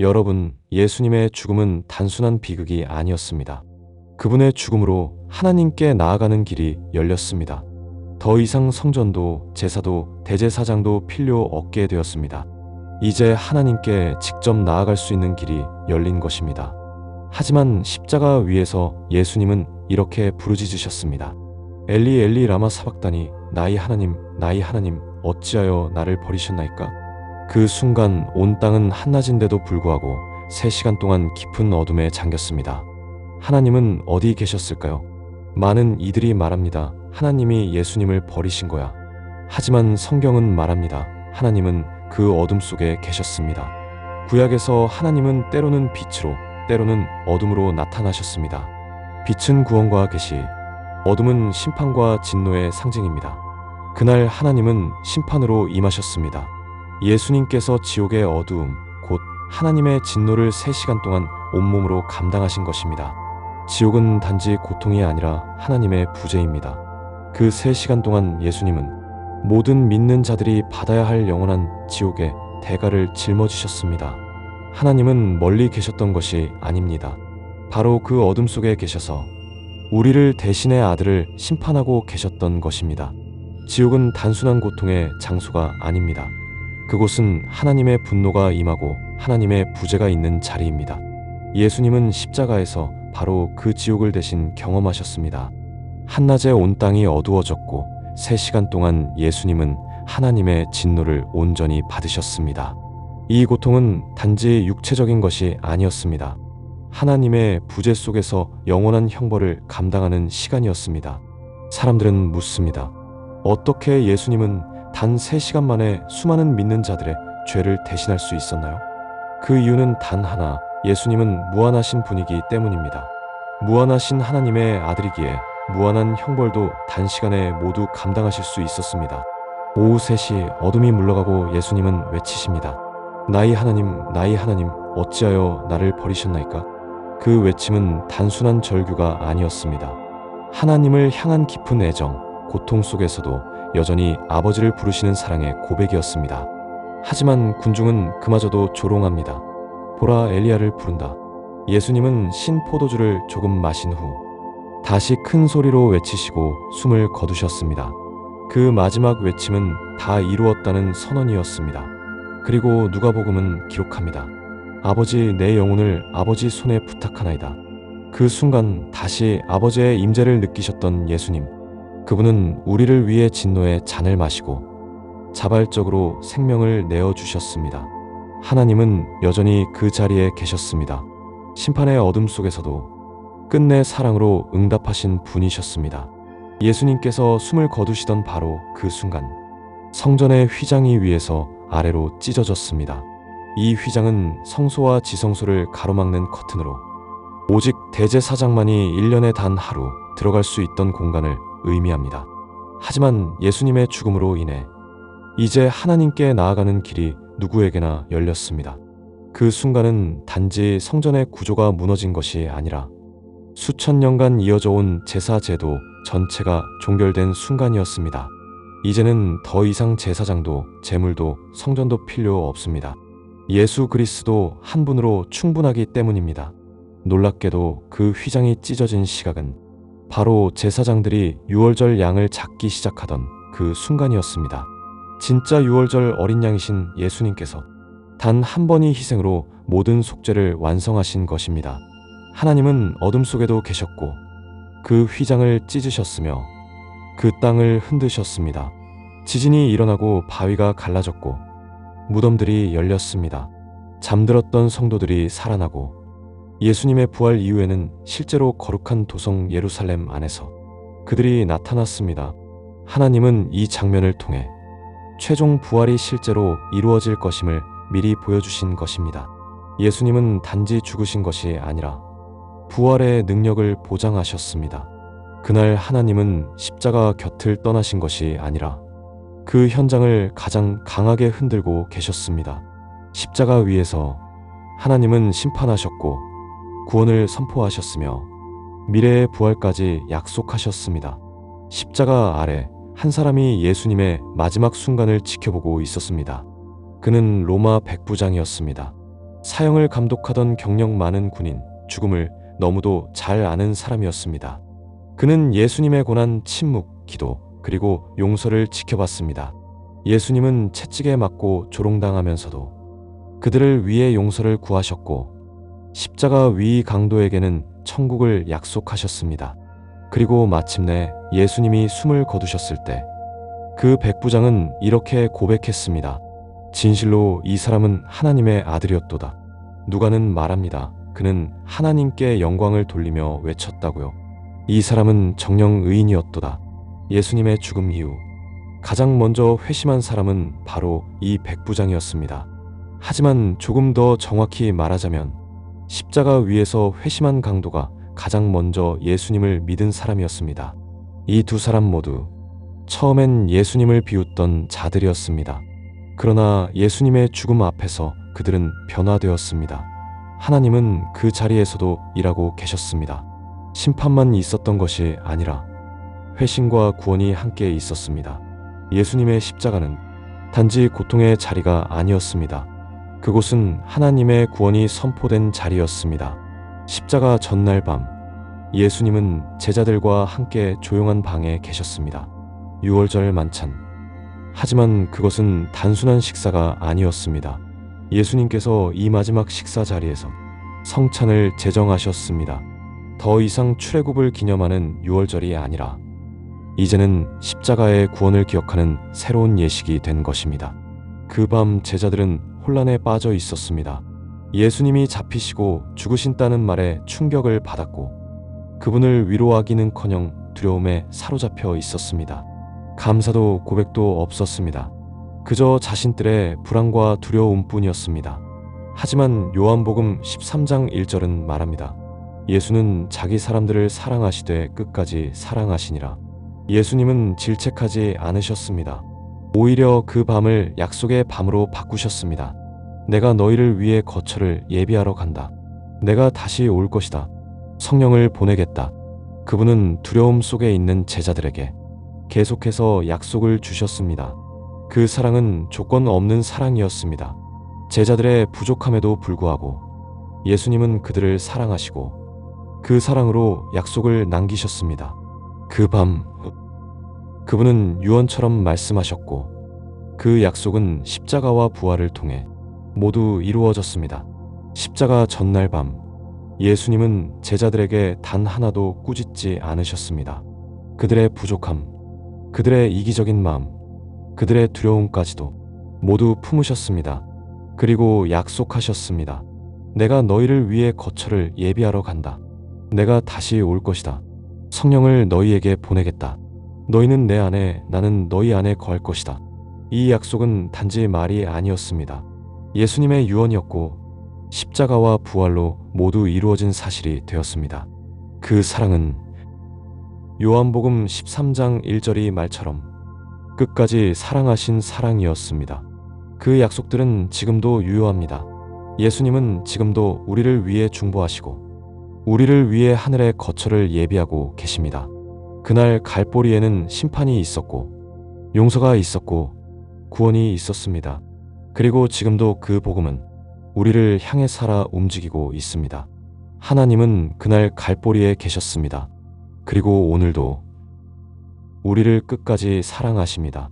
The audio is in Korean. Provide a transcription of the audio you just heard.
여러분, 예수님의 죽음은 단순한 비극이 아니었습니다. 그분의 죽음으로 하나님께 나아가는 길이 열렸습니다. 더 이상 성전도 제사도 대제사장도 필요 없게 되었습니다. 이제 하나님께 직접 나아갈 수 있는 길이 열린 것입니다. 하지만 십자가 위에서 예수님은 이렇게 부르짖으셨습니다. 엘리 엘리 라마 사박다니, 나의 하나님 나의 하나님 어찌하여 나를 버리셨나이까? 그 순간 온 땅은 한낮인데도 불구하고 3시간 동안 깊은 어둠에 잠겼습니다. 하나님은 어디 계셨을까요? 많은 이들이 말합니다. 하나님이 예수님을 버리신 거야. 하지만 성경은 말합니다. 하나님은 그 어둠 속에 계셨습니다. 구약에서 하나님은 때로는 빛으로, 때로는 어둠으로 나타나셨습니다. 빛은 구원과 계시, 어둠은 심판과 진노의 상징입니다. 그날 하나님은 심판으로 임하셨습니다. 예수님께서 지옥의 어두움, 곧 하나님의 진노를 3시간 동안 온몸으로 감당하신 것입니다. 지옥은 단지 고통이 아니라 하나님의 부재입니다. 그 3시간 동안 예수님은 모든 믿는 자들이 받아야 할 영원한 지옥의 대가를 짊어지셨습니다. 하나님은 멀리 계셨던 것이 아닙니다. 바로 그 어둠 속에 계셔서 우리를 대신의 아들을 심판하고 계셨던 것입니다. 지옥은 단순한 고통의 장소가 아닙니다. 그곳은 하나님의 분노가 임하고 하나님의 부재가 있는 자리입니다. 예수님은 십자가에서 바로 그 지옥을 대신 경험하셨습니다. 한낮에 온 땅이 어두워졌고 3시간 동안 예수님은 하나님의 진노를 온전히 받으셨습니다. 이 고통은 단지 육체적인 것이 아니었습니다. 하나님의 부재 속에서 영원한 형벌을 감당하는 시간이었습니다. 사람들은 묻습니다. 어떻게 예수님은 단 3시간 만에 수많은 믿는 자들의 죄를 대신할 수 있었나요? 그 이유는 단 하나, 예수님은 무한하신 분이기 때문입니다. 무한하신 하나님의 아들이기에 무한한 형벌도 단시간에 모두 감당하실 수 있었습니다. 오후 3시 어둠이 물러가고 예수님은 외치십니다. 나의 하나님, 나의 하나님, 어찌하여 나를 버리셨나이까? 그 외침은 단순한 절규가 아니었습니다. 하나님을 향한 깊은 애정, 고통 속에서도 여전히 아버지를 부르시는 사랑의 고백이었습니다. 하지만 군중은 그마저도 조롱합니다. 보라, 엘리야를 부른다. 예수님은 신 포도주를 조금 마신 후 다시 큰 소리로 외치시고 숨을 거두셨습니다. 그 마지막 외침은 다 이루었다는 선언이었습니다. 그리고 누가복음은 기록합니다. 아버지, 내 영혼을 아버지 손에 부탁하나이다. 그 순간 다시 아버지의 임재를 느끼셨던 예수님. 그분은 우리를 위해 진노의 잔을 마시고 자발적으로 생명을 내어주셨습니다. 하나님은 여전히 그 자리에 계셨습니다. 심판의 어둠 속에서도 끝내 사랑으로 응답하신 분이셨습니다. 예수님께서 숨을 거두시던 바로 그 순간 성전의 휘장이 위에서 아래로 찢어졌습니다. 이 휘장은 성소와 지성소를 가로막는 커튼으로 오직 대제사장만이 1년에 단 하루 들어갈 수 있던 공간을 의미합니다. 하지만 예수님의 죽음으로 인해 이제 하나님께 나아가는 길이 누구에게나 열렸습니다. 그 순간은 단지 성전의 구조가 무너진 것이 아니라 수천 년간 이어져 온 제사 제도 전체가 종결된 순간이었습니다. 이제는 더 이상 제사장도 제물도 성전도 필요 없습니다. 예수 그리스도 한 분으로 충분하기 때문입니다. 놀랍게도 그 휘장이 찢어진 시각은 바로 제사장들이 유월절 양을 잡기 시작하던 그 순간이었습니다. 진짜 유월절 어린 양이신 예수님께서 단 한 번의 희생으로 모든 속죄를 완성하신 것입니다. 하나님은 어둠 속에도 계셨고 그 휘장을 찢으셨으며 그 땅을 흔드셨습니다. 지진이 일어나고 바위가 갈라졌고 무덤들이 열렸습니다. 잠들었던 성도들이 살아나고 예수님의 부활 이후에는 실제로 거룩한 도성 예루살렘 안에서 그들이 나타났습니다. 하나님은 이 장면을 통해 최종 부활이 실제로 이루어질 것임을 미리 보여주신 것입니다. 예수님은 단지 죽으신 것이 아니라 부활의 능력을 보장하셨습니다. 그날 하나님은 십자가 곁을 떠나신 것이 아니라 그 현장을 가장 강하게 흔들고 계셨습니다. 십자가 위에서 하나님은 심판하셨고 구원을 선포하셨으며 미래의 부활까지 약속하셨습니다. 십자가 아래 한 사람이 예수님의 마지막 순간을 지켜보고 있었습니다. 그는 로마 백부장이었습니다. 사형을 감독하던 경력 많은 군인, 죽음을 너무도 잘 아는 사람이었습니다. 그는 예수님의 고난, 침묵, 기도, 그리고 용서를 지켜봤습니다. 예수님은 채찍에 맞고 조롱당하면서도 그들을 위해 용서를 구하셨고 십자가 위 강도에게는 천국을 약속하셨습니다. 그리고 마침내 예수님이 숨을 거두셨을 때 그 백부장은 이렇게 고백했습니다. 진실로 이 사람은 하나님의 아들이었도다. 누가는 말합니다. 그는 하나님께 영광을 돌리며 외쳤다고요. 이 사람은 정령 의인이었도다. 예수님의 죽음 이후 가장 먼저 회심한 사람은 바로 이 백부장이었습니다. 하지만 조금 더 정확히 말하자면 십자가 위에서 회심한 강도가 가장 먼저 예수님을 믿은 사람이었습니다. 이 두 사람 모두 처음엔 예수님을 비웃던 자들이었습니다. 그러나 예수님의 죽음 앞에서 그들은 변화되었습니다. 하나님은 그 자리에서도 일하고 계셨습니다. 심판만 있었던 것이 아니라 회심과 구원이 함께 있었습니다. 예수님의 십자가는 단지 고통의 자리가 아니었습니다. 그곳은 하나님의 구원이 선포된 자리였습니다. 십자가 전날 밤, 예수님은 제자들과 함께 조용한 방에 계셨습니다. 6월절 만찬. 하지만 그것은 단순한 식사가 아니었습니다. 예수님께서 이 마지막 식사 자리에서 성찬을 제정하셨습니다. 더 이상 출애굽을 기념하는 6월절이 아니라 이제는 십자가의 구원을 기억하는 새로운 예식이 된 것입니다. 그 밤 제자들은 혼란에 빠져 있었습니다. 예수님이 잡히시고 죽으신다는 말에 충격을 받았고 그분을 위로하기는커녕 두려움에 사로잡혀 있었습니다. 감사도 고백도 없었습니다. 그저 자신들의 불안과 두려움뿐이었습니다. 하지만 요한복음 13장 1절은 말합니다. 예수는 자기 사람들을 사랑하시되 끝까지 사랑하시니라. 예수님은 질책하지 않으셨습니다. 오히려 그 밤을 약속의 밤으로 바꾸셨습니다. 내가 너희를 위해 거처를 예비하러 간다. 내가 다시 올 것이다. 성령을 보내겠다. 그분은 두려움 속에 있는 제자들에게 계속해서 약속을 주셨습니다. 그 사랑은 조건 없는 사랑이었습니다. 제자들의 부족함에도 불구하고 예수님은 그들을 사랑하시고 그 사랑으로 약속을 남기셨습니다. 그 밤, 그분은 유언처럼 말씀하셨고 그 약속은 십자가와 부활을 통해 모두 이루어졌습니다. 십자가 전날 밤, 예수님은 제자들에게 단 하나도 꾸짖지 않으셨습니다. 그들의 부족함, 그들의 이기적인 마음, 그들의 두려움까지도 모두 품으셨습니다. 그리고 약속하셨습니다. 내가 너희를 위해 거처를 예비하러 간다. 내가 다시 올 것이다. 성령을 너희에게 보내겠다. 너희는 내 안에, 나는 너희 안에 거할 것이다. 이 약속은 단지 말이 아니었습니다. 예수님의 유언이었고 십자가와 부활로 모두 이루어진 사실이 되었습니다. 그 사랑은 요한복음 13장 1절이 말처럼 끝까지 사랑하신 사랑이었습니다. 그 약속들은 지금도 유효합니다. 예수님은 지금도 우리를 위해 중보하시고 우리를 위해 하늘의 거처를 예비하고 계십니다. 그날 갈보리에는 심판이 있었고 용서가 있었고 구원이 있었습니다. 그리고 지금도 그 복음은 우리를 향해 살아 움직이고 있습니다. 하나님은 그날 갈보리에 계셨습니다. 그리고 오늘도 우리를 끝까지 사랑하십니다.